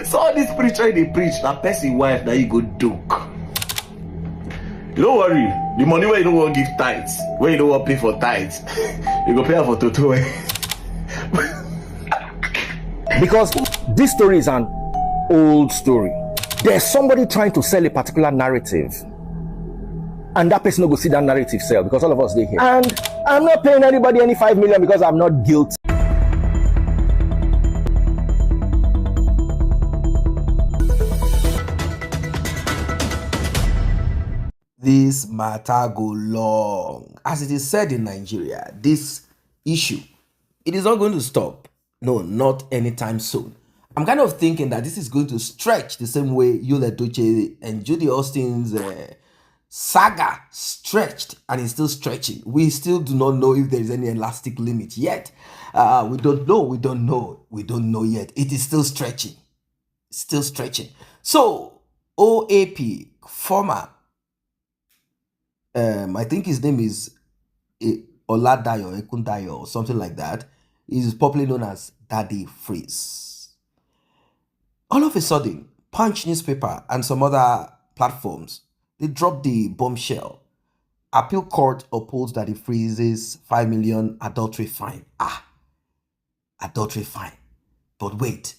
So all this preacher they preach, that person wife that you go duke. Don't worry, the money where you don't want to give tithes, where you don't want to pay for tithes, you go pay her for Toto. Because this story is an old story. There's somebody trying to sell a particular narrative, and that person will go see that narrative sell because all of us they here. And I'm not paying anybody any 5 million because I'm not guilty. This matter go long. As it is said in Nigeria, this issue, it is not going to stop. No, not anytime soon. I'm kind of thinking that this is going to stretch the same way Edochie and Judy Austin's saga stretched, and it's still stretching. We still do not know if there is any elastic limit yet. We don't know yet. It is still stretching. Still stretching. So, OAP, former, I think his name is Oladayo, Ekundayo, or something like that. He's popularly known as Daddy Freez. All of a sudden, Punch newspaper and some other platforms, they dropped the bombshell. Appeal court upholds Daddy Freez's 5 million adultery fine. Adultery fine. But wait,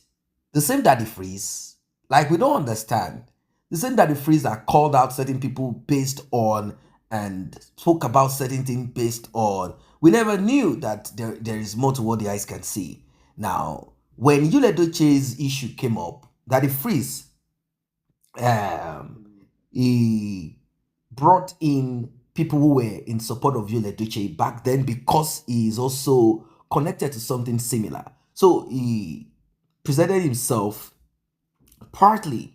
the same Daddy Freez, like we don't understand, the same Daddy Freez that called out certain people based on and spoke about certain things based on, we never knew that there is more to what the eyes can see. Now, when Edochie's issue came up, Daddy Freez, he brought in people who were in support of Edochie back then because he is also connected to something similar. So he presented himself partly,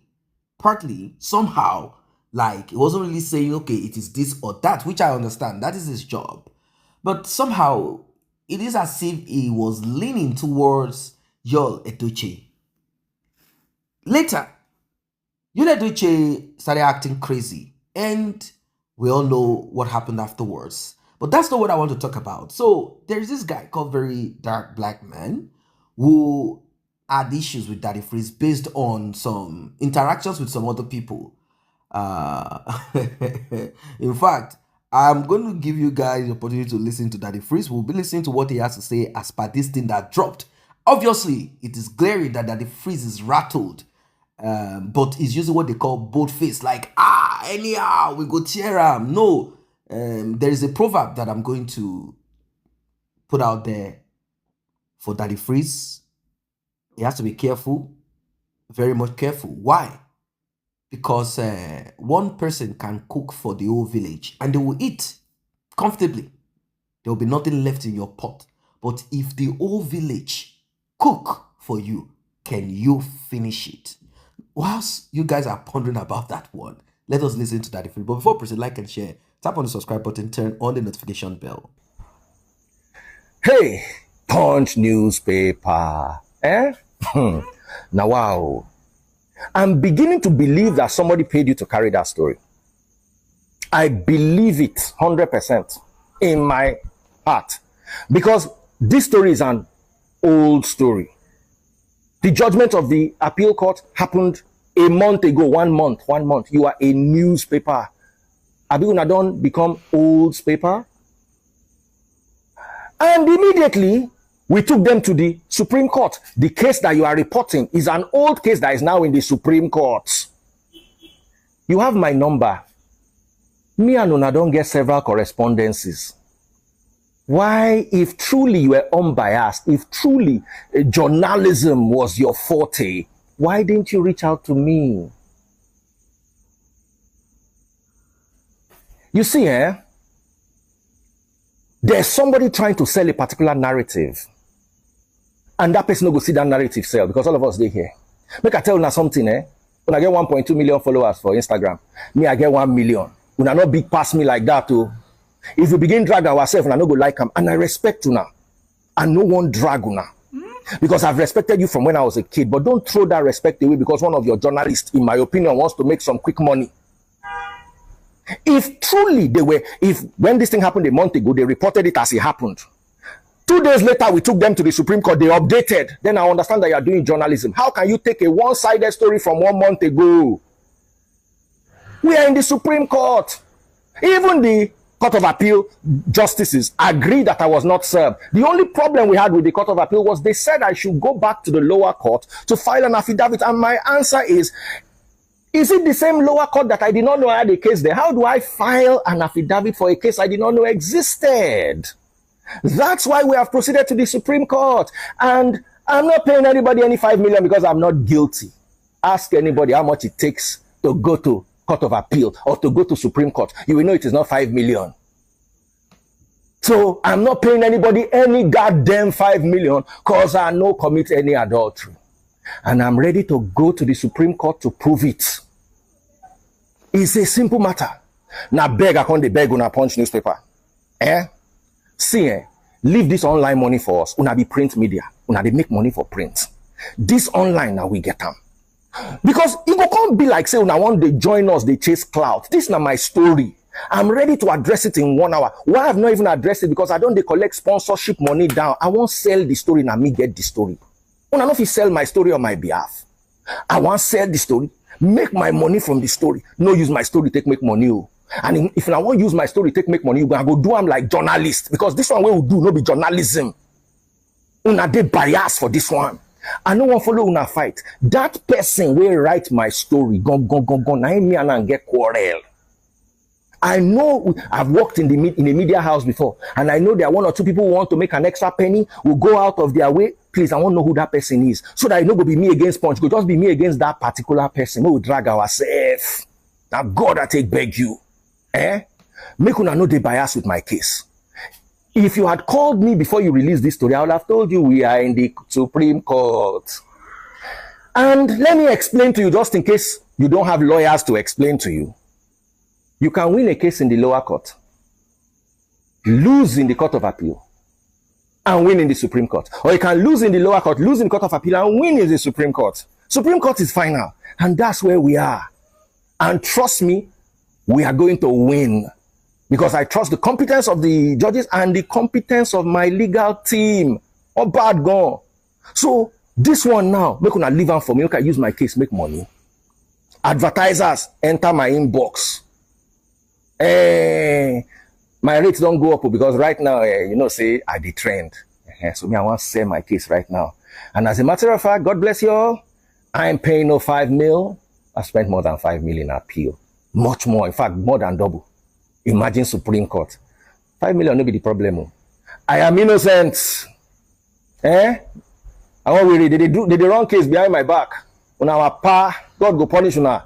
somehow, like he wasn't really saying, okay, it is this or that, which I understand. That is his job. But somehow, it is as if he was leaning towards Edochie. Later, Edochie started acting crazy, and we all know what happened afterwards. But that's not what I want to talk about. So, there's this guy called VeryDarkMan who had issues with Daddy Freez based on some interactions with some other people. In fact, I'm going to give you guys the opportunity to listen to Daddy Freez. We'll be listening to what he has to say as per this thing that dropped. Obviously, it is glaring that Daddy Freez is rattled, but he's using what they call bold face, like, anyhow, we go tear him. No, there is a proverb that I'm going to put out there for Daddy Freez. He has to be careful, very much careful. Why? Because one person can cook for the whole village and they will eat comfortably. There will be nothing left in your pot. But if the whole village cook for you, can you finish it? Whilst you guys are pondering about that one, let us listen to Daddy Freez. But before proceed, like and share, tap on the subscribe button, turn on the notification bell. Hey, Punch newspaper. Now, wow. I'm beginning to believe that somebody paid you to carry that story. I believe it 100% in my heart. Because this story is an old story. The judgment of the appeal court happened a month ago, 1 month. You are a newspaper. Abiguna don't become old paper. And immediately, we took them to the Supreme Court. The case that you are reporting is an old case that is now in the Supreme Court. You have my number. Me and Una don't get several correspondences. Why, if truly you were unbiased, if truly journalism was your forte, why didn't you reach out to me? You see, there's somebody trying to sell a particular narrative. And that person will go see that narrative sell because all of us, they here. Make I tell you something, When I get 1.2 million followers for Instagram, me, I get 1 million. Una not big pass me like that, too. If we begin drag ourselves, I no go like them. And I respect Una. I no one drag Una. Because I've respected you from when I was a kid. But don't throw that respect away because one of your journalists, in my opinion, wants to make some quick money. If truly they were, when this thing happened a month ago, they reported it as it happened. 2 days later, we took them to the Supreme Court. They updated. Then I understand that you are doing journalism. How can you take a one-sided story from 1 month ago? We are in the Supreme Court. Even the Court of Appeal justices agreed that I was not served. The only problem we had with the Court of Appeal was they said I should go back to the lower court to file an affidavit. And my answer is it the same lower court that I did not know I had a case there? How do I file an affidavit for a case I did not know existed? That's why we have proceeded to the Supreme Court. And I'm not paying anybody any 5 million because I'm not guilty. Ask anybody how much it takes to go to Court of Appeal or to go to Supreme Court. You will know it is not 5 million. So I'm not paying anybody any goddamn 5 million because I no commit any adultery. And I'm ready to go to the Supreme Court to prove it. It's a simple matter. Now beg, I can't beg on a punch newspaper. See, leave this online money for us. Una be print media. Una they make money for print. This online now we get them. Because it can't be like say una want they join us, they chase clout. This is not my story. I'm ready to address it in 1 hour. Why I've not even addressed it? Because I don't they collect sponsorship money down. I won't sell the story, now me get the story. Una know if you sell my story on my behalf. I want sell the story, make my money from the story. No use my story take make money. And if I want use my story take make money, you gonna go do I'm like journalist. Because this one we will do no be journalism. Una dey bias for this one. I no one follow una fight. That person will write my story. Gone. I me and get quarrel. I know I've worked in a media house before, and I know there are 1 or 2 people who want to make an extra penny, will go out of their way. Please, I want to know who that person is, so that it no go be me against Punch. It go just be me against that particular person. We will drag ourselves. Now God, I take beg you. Make una know the bias with my case. If you had called me before you released this story, I would have told you we are in the Supreme Court. And let me explain to you, just in case you don't have lawyers to explain to you. You can win a case in the lower court, lose in the Court of Appeal, and win in the Supreme Court. Or you can lose in the lower court, lose in the Court of Appeal, and win in the Supreme Court. Supreme Court is final. And that's where we are. And trust me, we are going to win. Because I trust the competence of the judges and the competence of my legal team. Or bad gone. So, this one now, make una leave am for me. You can use my case, make money. Advertisers, enter my inbox. My rates don't go up because right now, say I the trend. So me, I want to sell my case right now. And as a matter of fact, God bless you all. I am paying no 5 mil. I spent more than 5 million appeal. Much more. In fact, more than double. Imagine Supreme Court. 5 million no be the problem. I am innocent. I want we did the wrong case behind my back. On our pa, God go punish una.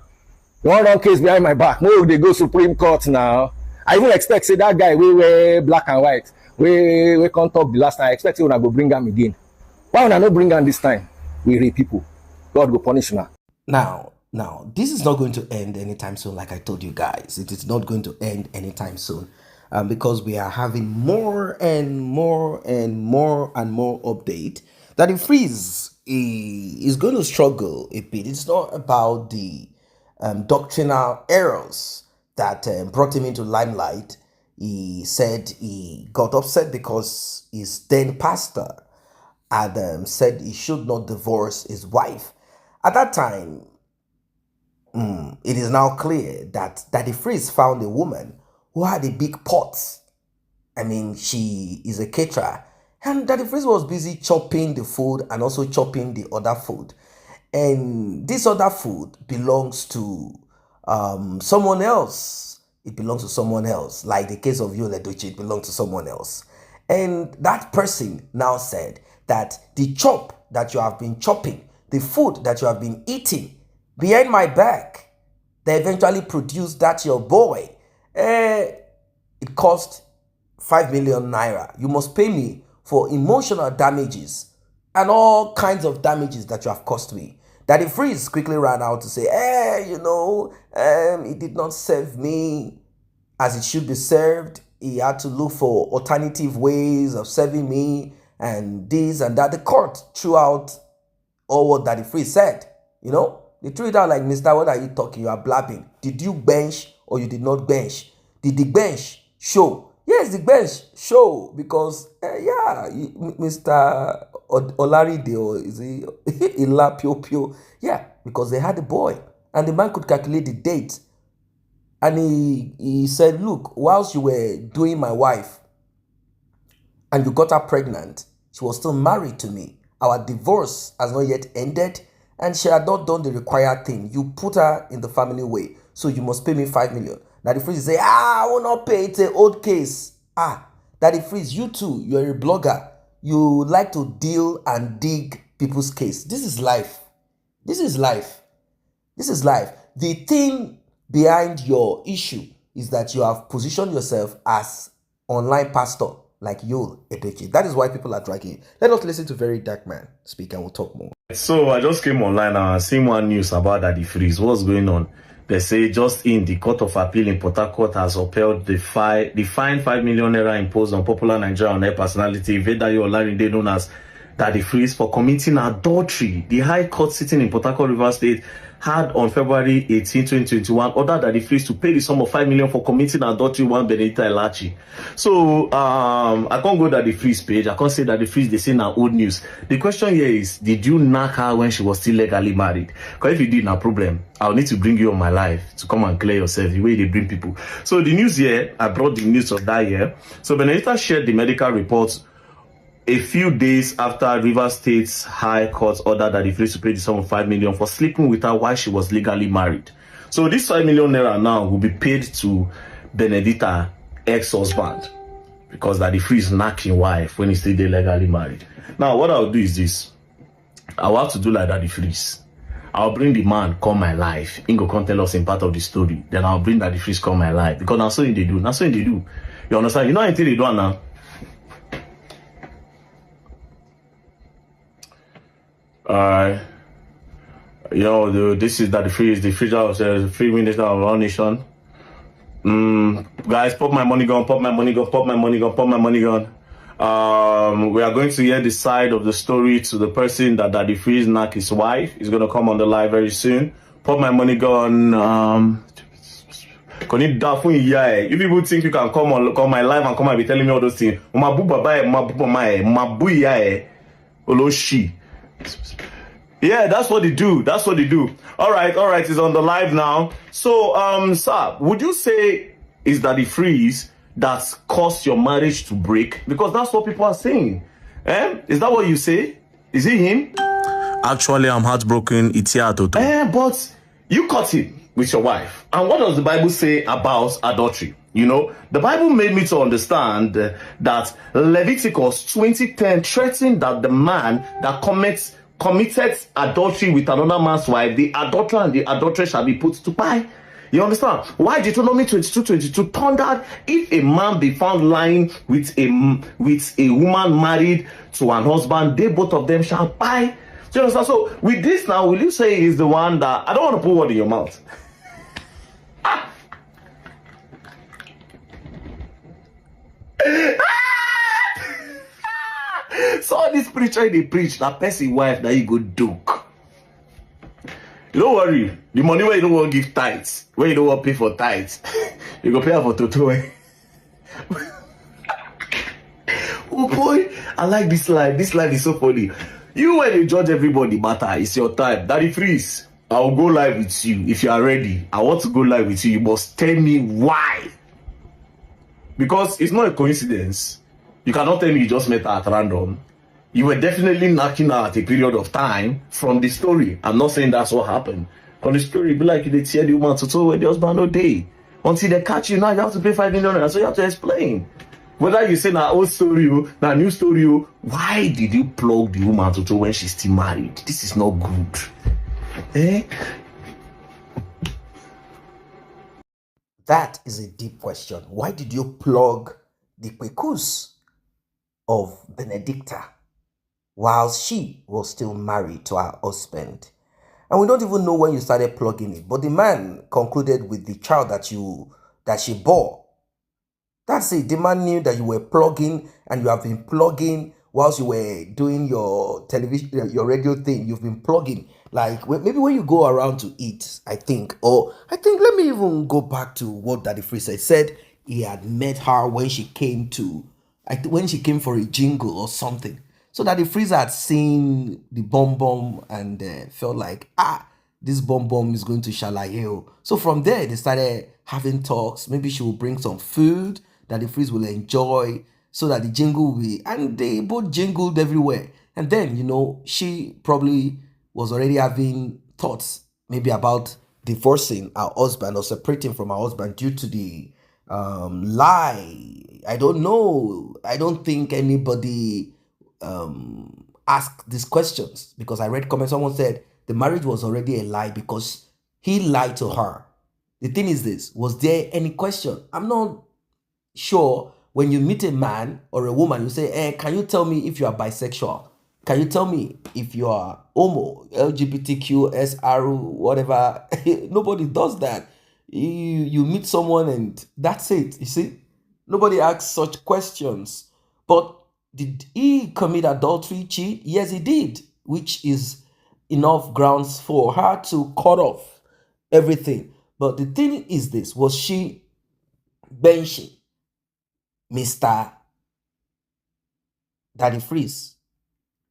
The one wrong case behind my back. No, they go Supreme Court now. I even expect say that guy we wear black and white. We can't talk the last time. I expect say una go bring him again. Why una no bring him this time? We rape people. God go punish una. Now, this is not going to end anytime soon, like I told you guys. It is not going to end anytime soon, because we are having more and more update that the Freez is going to struggle a bit. It's not about the doctrinal errors that brought him into limelight. He said he got upset because his then pastor had said he should not divorce his wife. At that time, it is now clear that Daddy Freez found a woman who had a big pot. I mean, she is a caterer. And Daddy Freez was busy chopping the food and also chopping the other food. And this other food belongs to someone else. It belongs to someone else. Like the case of you, Edochie, it belongs to someone else. And that person now said that the chop that you have been chopping, the food that you have been eating behind my back, they eventually produced that your boy. It cost 5 million naira. You must pay me for emotional damages and all kinds of damages that you have caused me. Daddy Freez quickly ran out to say, it did not serve me as it should be served. He had to look for alternative ways of serving me and this and that. The court threw out all what Daddy Freez said, They threw it out like, Mister, what are you talking? You are blabbing. Did you bench or you did not bench? Did the bench show? Yeah, yes, the bench show because Mr. Olaride, or is he Ila Pio Pio? Yeah, because they had a boy and the man could calculate the date. And he said, look, whilst you were doing my wife and you got her pregnant, she was still married to me. Our divorce has not yet ended and she had not done the required thing. You put her in the family way, so you must pay me 5 million. Now the Freez say, I will not pay, it's an old case. Daddy Freez, you too, you're a blogger. You like to deal and dig people's case. This is life. This is life. This is life. The thing behind your issue is that you have positioned yourself as online pastor like you, Edochie. That is why people are dragging you. Let us listen to VeryDarkMan speak and we'll talk more. So I just came online and seen one news about Daddy Freez. What's going on? They say just in the Court of Appeal in Port Harcourt has upheld the fine 5 million naira imposed on popular Nigerian on-air personality Vedayo Olarinde, known as Daddy Freez, for committing adultery. The High Court sitting in Port Harcourt, Rivers State, had on February 18, 2021, ordered Daddy Freez to pay the sum of 5 million for committing adultery with one Benedita Edochie. So I can't go to Daddy Freez page. I can't say Daddy Freez, they say now old news. The question here is, did you knock her when she was still legally married? Because if you did, no problem. I'll need to bring you on my live to come and clear yourself the way they bring people. So the news here, I brought the news of that year. So Benedita shared the medical reports a few days after Rivers State's High Court ordered that the Freez to pay the sum of 5 million for sleeping with her while she was legally married. So this 5 million naira now will be paid to Benedita ex-husband because that the Freez knacking wife when he still legally married. Now what I'll do is this. I'll have to do like that the Freez. I'll bring the man come my life. Ingo can tell us in part of the story. Then I'll bring that the Freez come my life. Because that's what they do. That's what they do. You understand? You know anything they do now? Alright. Yo, this is that the Freez house, the free minister of our nation. Guys, pop my money gun, pop my money gun, pop my money gun, pop my money gun. We are going to hear the side of the story to the person that Daddy Freez knocked his wife. He's gonna come on the live very soon. Pop my money gun. If people think you can come my live and come and be telling me all those things, yeah, that's what they do. That's what they do. All right, it's on the live now. So, sir, would you say is Daddy Freez that caused your marriage to break? Because that's what people are saying. Is that what you say? Is it him? Actually, I'm heartbroken. It's here to but you caught him with your wife. And what does the Bible say about adultery? You know, the Bible made me to understand that Leviticus 20:10 threatened that the man that committed adultery with another man's wife, the adulterer and the adulteress shall be put to buy. You understand? Why Deuteronomy 22:22 thundered, if a man be found lying with a woman married to an husband, they both of them shall buy. Do you understand? So with this now, will you say he's the one that, I don't want to put word in your mouth. So this preacher they preach that person wife that you go duke. Don't worry, the money where you don't want to give tithes, where you don't want to pay for tithes, you go pay her for Toto. Oh boy, I like this life. This life is so funny. You when you judge everybody matter, it's your time. Daddy Freez, I will go live with you if you are ready. I want to go live with you. You must tell me why. Because it's not a coincidence. You cannot tell me you just met her at random. You were definitely knocking her at a period of time from the story. I'm not saying that's what happened. From the story, be like they tear the woman to toe when the husband no day. Until they catch you, now you have to pay 5 million. So you have to explain. Whether you say na old story or na new story, why did you plug the woman to toe when she's still married? This is not good. That is a deep question. Why did you plug the Kwekus of Benedicta while she was still married to her husband? And we don't even know when you started plugging it, but the man concluded with the child that she bore. That's it. The man knew that you were plugging, and you have been plugging whilst you were doing your television, your radio thing. You've been plugging, like maybe when you go around to eat, I think. Let me even go back to what Daddy Freez said. He said he had met her when she came to, when she came for a jingle or something. So that the Freezer had seen the bomb bomb and felt like, this bomb bomb is going to Shalaye. So from there, they started having talks. Maybe she will bring some food that the Freeze will enjoy so that the jingle will be, and they both jingled everywhere. And then, she probably was already having thoughts maybe about divorcing her husband or separating from her husband due to the lie. I don't know. I don't think anybody asked these questions, because I read comments. Someone said the marriage was already a lie because he lied to her. The thing is this: was there any question? I'm not sure. When you meet a man or a woman, you say, can you tell me if you are bisexual? Can you tell me if you are homo, LGBTQ, SR, whatever? Nobody does that. You meet someone and that's it. You see, nobody asks such questions. But did he commit adultery, cheat? Yes, he did, which is enough grounds for her to cut off everything. But the thing is this: was she benching Mr. Daddy Freeze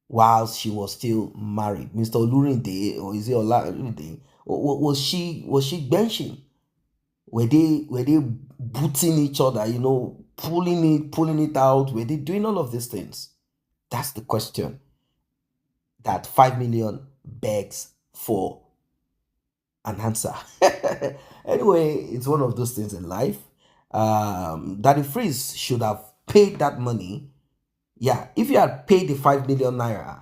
while she was still married? Mr. Olurinde, or is it Olurinde? Was she benching? Were they booting each other, pulling it out? Were they doing all of these things? That's the question that 5 million begs for an answer. Anyway, it's one of those things in life. Daddy Freeze should have paid that money. Yeah, if you had paid the 5 million naira,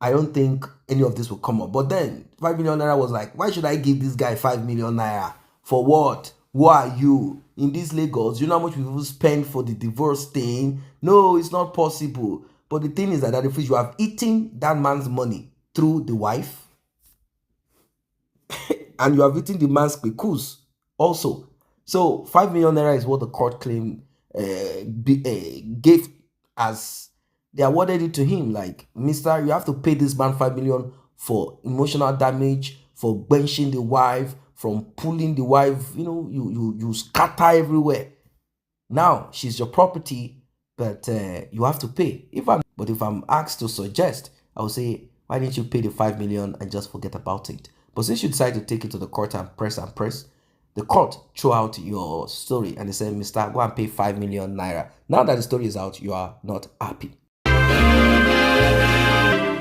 I don't think any of this would come up. But then 5 million naira was like, why should I give this guy 5 million naira? For what? Who are you? In this Lagos, you know how much people spend for the divorce thing? No, it's not possible. But the thing is that Daddy Freeze, you have eaten that man's money through the wife, and you have eaten the man's spekus also. So 5 million naira is what the court claimed gave as they awarded it to him. Like, mister, you have to pay this man 5 million for emotional damage, for benching the wife, from pulling the wife, you scatter everywhere. Now she's your property, but you have to pay. If I'm asked to suggest, I would say, why didn't you pay the 5 million and just forget about it? But since you decide to take it to the court and press, the court threw out your story and they said, mister, go and pay 5 million naira. Now that the story is out, you are not happy.